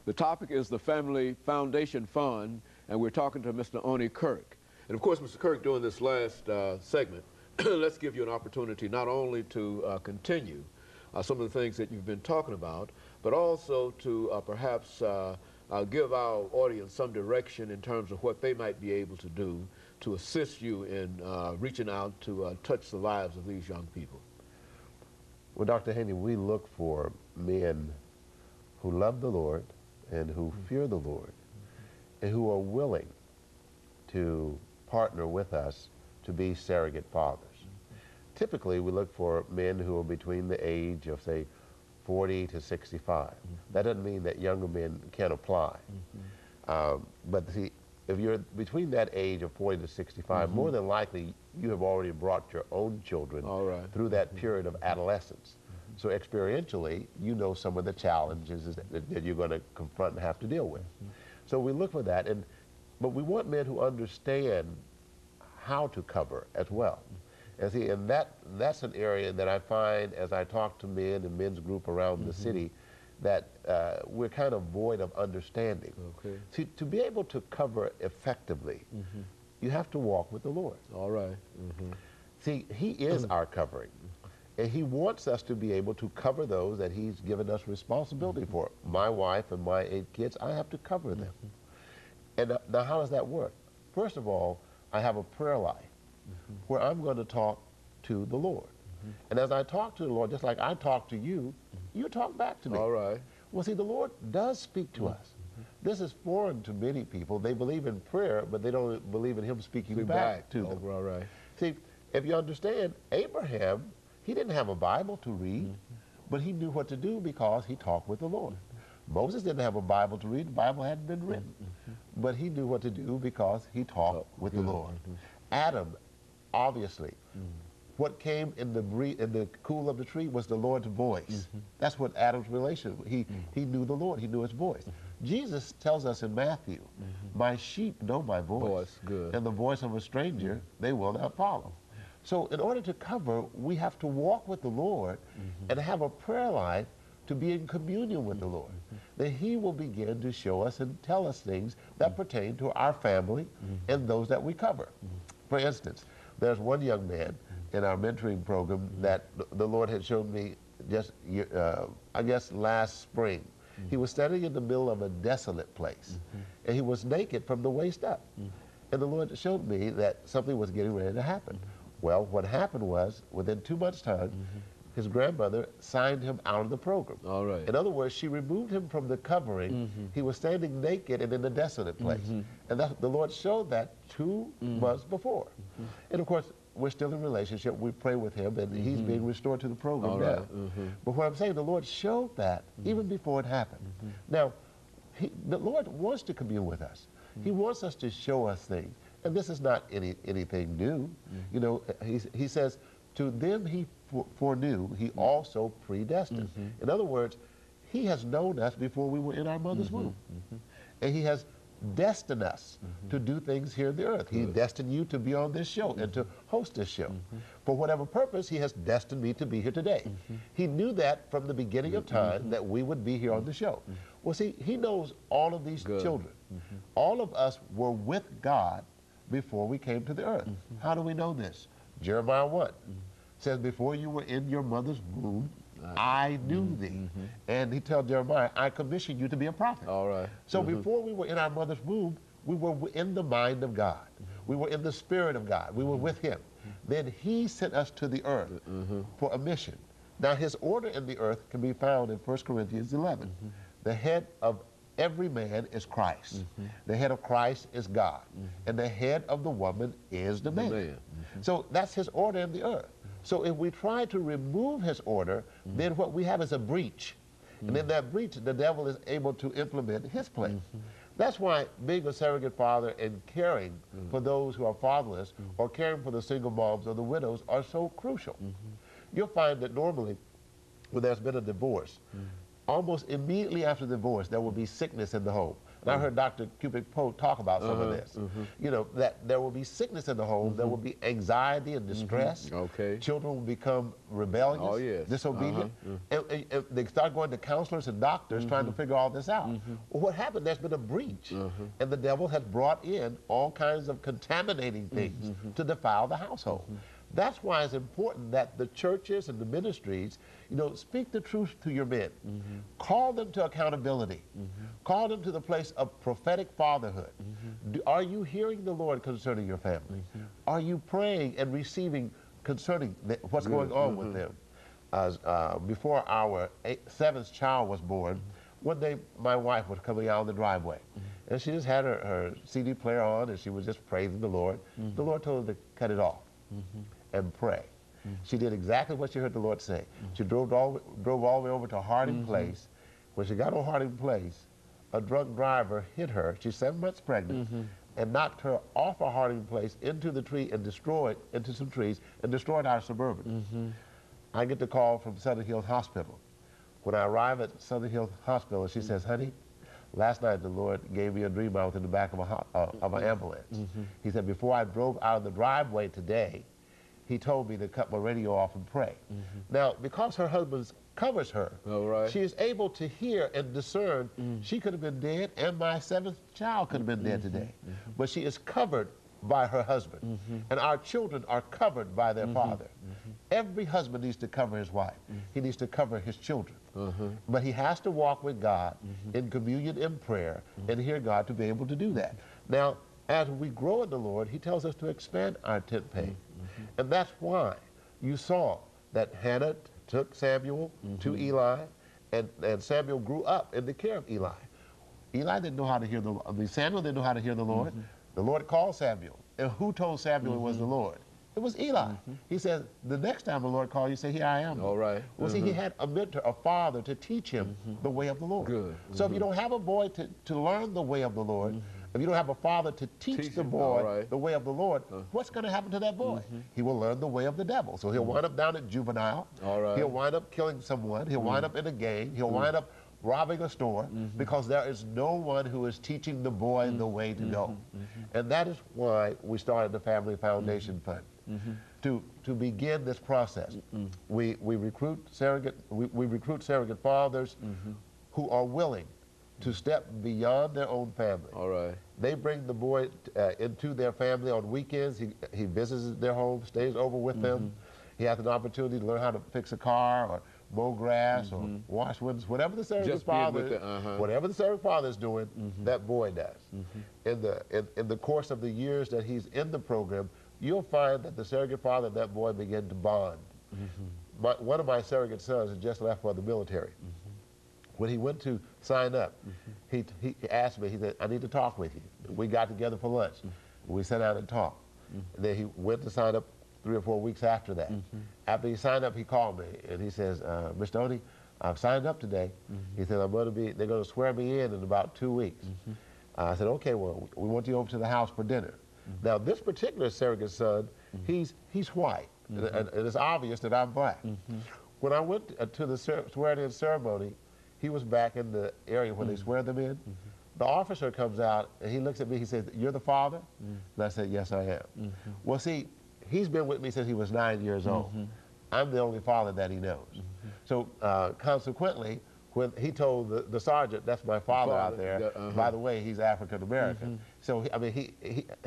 The topic is the Family Foundation Fund, and we're talking to Mr. OKirk. And of course, Mr. Kirk, during this last segment, let's give you an opportunity not only to continue some of the things that you've been talking about, but also to perhaps give our audience some direction in terms of what they might be able to do to assist you in reaching out to touch the lives of these young people. Well, Dr. Haney, we look for men who love the Lord and who fear the Lord and who are willing to partner with us to be surrogate fathers. Typically, we look for men who are between the age of, say, 40 to 65. That doesn't mean that younger men can't apply. But see, if you're between that age of 40 to 65, more than likely you have already brought your own children through that period of adolescence. So experientially, you know some of the challenges that you're going to confront and have to deal with. So we look for that, but we want men who understand how to cover as well. And see, and that's an area that I find as I talk to men and men's group around the city that we're kind of void of understanding. See, to be able to cover effectively, you have to walk with the Lord. All right. See, He is our covering. And He wants us to be able to cover those that He's given us responsibility for. My wife and my 8 kids, I have to cover them. And now how does that work? First of all, I have a prayer life where I'm going to talk to the Lord. And as I talk to the Lord, just like I talk to you, you talk back to me. All right. Well, see, the Lord does speak to us. This is foreign to many people. They believe in prayer, but they don't believe in Him speaking back to them. All right. See, if you understand, Abraham, he didn't have a Bible to read, but he knew what to do because he talked with the Lord. Moses didn't have a Bible to read. The Bible hadn't been written. But he knew what to do because he talked with the Lord. Adam, obviously, what came in the cool of the tree was the Lord's voice. That's what Adam's relation. He knew the Lord. He knew His voice. Jesus tells us in Matthew, "My sheep know my voice, and the voice of a stranger they will not follow." So in order to cover, we have to walk with the Lord and have a prayer life to be in communion with the Lord. That He will begin to show us and tell us things that pertain to our family and those that we cover. For instance, there's one young man in our mentoring program that the Lord had shown me just, I guess, last spring. He was standing in the middle of a desolate place, and he was naked from the waist up. And the Lord showed me that something was getting ready to happen. Well, what happened was, within 2 months' time, his grandmother signed him out of the program. All right. In other words, she removed him from the covering. He was standing naked and in a desolate place. And the Lord showed that 2 months before. And of course, we're still in relationship. We pray with him, and he's being restored to the program now. But what I'm saying, the Lord showed that even before it happened. Now, the Lord wants to commune with us. He wants us to show us things. And this is not anything new. You know, he says, to them He foreknew, He also predestined. In other words, He has known us before we were in our mother's womb. And He has destined us to do things here on the earth. He destined you to be on this show and to host this show. For whatever purpose, He has destined me to be here today. He knew that from the beginning of time that we would be here on the show. Well, see, He knows all of these children. All of us were with God before we came to the earth. How do we know this? Jeremiah 1 says, before you were in your mother's womb, I knew thee. And He tells Jeremiah, I commissioned you to be a prophet. All right. So before we were in our mother's womb, we were in the mind of God. We were in the Spirit of God. We were with Him. Then He sent us to the earth for a mission. Now His order in the earth can be found in 1 Corinthians 11. The head of every man is Christ. The head of Christ is God. And the head of the woman is the man. So that's His order in the earth. So if we try to remove His order, then what we have is a breach. And in that breach, the devil is able to implement his plan. That's why being a surrogate father and caring for those who are fatherless or caring for the single moms or the widows are so crucial. You'll find that normally when there's been a divorce, almost immediately after divorce, there will be sickness in the home. And I heard Dr. Cupic-Poe talk about some of this. You know, that there will be sickness in the home, there will be anxiety and distress. Okay. Children will become rebellious, Oh, yes. disobedient. And they start going to counselors and doctors trying to figure all this out. Well, what happened? There's been a breach. And the devil has brought in all kinds of contaminating things to defile the household. That's why it's important that the churches and the ministries, you know, speak the truth to your men. Call them to accountability. Call them to the place of prophetic fatherhood. Are you hearing the Lord concerning your family? Are you praying and receiving concerning what's going on with them? Before our seventh child was born, one day my wife was coming out on the driveway, and she just had her CD player on, and she was just praising the Lord. The Lord told her to cut it off and pray. She did exactly what she heard the Lord say. She drove all the way over to Harding Place. When she got on Harding Place, a drunk driver hit her. She's 7 months pregnant, and knocked her off of Harding Place into the tree and into some trees and destroyed our Suburban. I get the call from Southern Hills Hospital. When I arrive at Southern Hills Hospital, she says, "Honey, last night the Lord gave me a dream I was in the back of an ambulance." He said, "Before I drove out of the driveway today, he told me to cut my radio off and pray." Now, because her husband covers her, she is able to hear and discern she could have been dead, and my seventh child could have been dead today. But she is covered by her husband, and our children are covered by their father. Every husband needs to cover his wife. He needs to cover his children. But he has to walk with God in communion and prayer and hear God to be able to do that. Now, as we grow in the Lord, he tells us to expand our tent peg. And that's why you saw that Hannah took Samuel to Eli, and Samuel grew up in the care of Eli. Eli didn't know how to hear the Lord. I mean, Samuel didn't know how to hear the Lord. The Lord called Samuel. And who told Samuel it was the Lord? It was Eli. He said, the next time the Lord called you, say, "Here I am." All right. Well, see, he had a mentor, a father, to teach him the way of the Lord. Good. So if you don't have a boy to learn the way of the Lord, if you don't have a father to teach the boy the way of the Lord, what's going to happen to that boy? He will learn the way of the devil. So he'll wind up down at juvenile. He'll wind up killing someone. He'll wind up in a gang. He'll wind up robbing a store, because there is no one who is teaching the boy the way to go. And that is why we started the Family Foundation Fund, to begin this process. We recruit surrogate fathers who are willing to step beyond their own family. They bring the boy into their family on weekends. He visits their home, stays over with them. He has an opportunity to learn how to fix a car or mow grass or wash windows, whatever the surrogate father is doing, that boy does. In the course of the years that he's in the program, you'll find that the surrogate father and that boy begin to bond. One of my surrogate sons has just left for the military. When he went to sign up, he asked me, he said, "I need to talk with you." We got together for lunch. We sat down and talked. Then he went to sign up 3 or 4 weeks after that. After he signed up, he called me and he says, "Mr. Odie, I've signed up today." He said, they're going to swear me in about 2 weeks. I said, "Okay, well, we want you over to the house for dinner." Now, this particular surrogate son, he's white, and it's obvious that I'm black. When I went to the swearing-in ceremony, he was back in the area where they swear them in. The officer comes out and he looks at me, he says, "You're the father?" And I said, "Yes, I am." Well, see, he's been with me since he was 9 years old. I'm the only father that he knows. So consequently, when he told the sergeant, "That's my father out there," by the way, he's African American. So, I mean,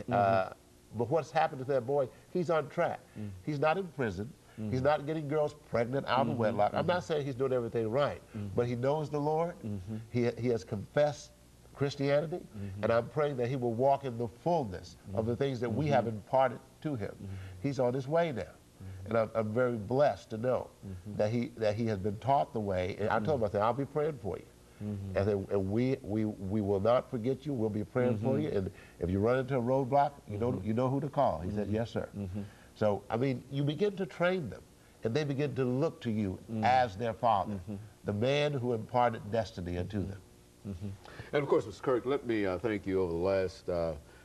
but what's happened to that boy, he's on track. He's not in prison. He's not getting girls pregnant out of wedlock. I'm not saying he's doing everything right, but he knows the Lord. He has confessed Christianity, and I'm praying that he will walk in the fullness of the things that we have imparted to him. He's on his way now, and I'm very blessed to know that he has been taught the way. And I told him, I said, "I'll be praying for you." And we will not forget you. We'll be praying for you. And if you run into a roadblock, you know who to call. He said, "Yes, sir." So, I mean, you begin to train them, and they begin to look to you as their father, the man who imparted destiny unto them. And of course, Mr. Kirk, let me thank you over the last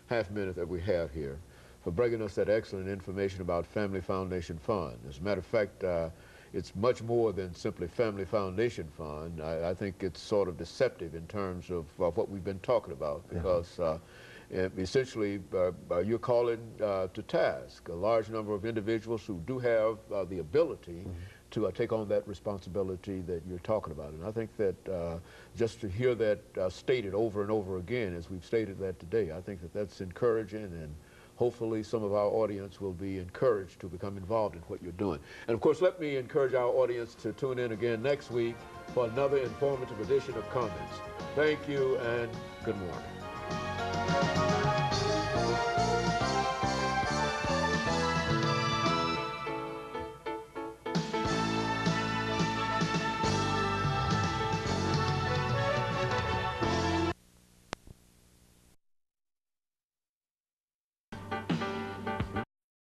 half minute that we have here for bringing us that excellent information about Family Foundation Fund. As a matter of fact, it's much more than simply Family Foundation Fund. I think it's sort of deceptive in terms of what we've been talking about, because essentially you're calling to task a large number of individuals who do have the ability to take on that responsibility that you're talking about. And I think that just to hear that stated over and over again, as we've stated that today, I think that that's encouraging, and hopefully some of our audience will be encouraged to become involved in what you're doing. And of course, let me encourage our audience to tune in again next week for another informative edition of Comments. Thank you and good morning.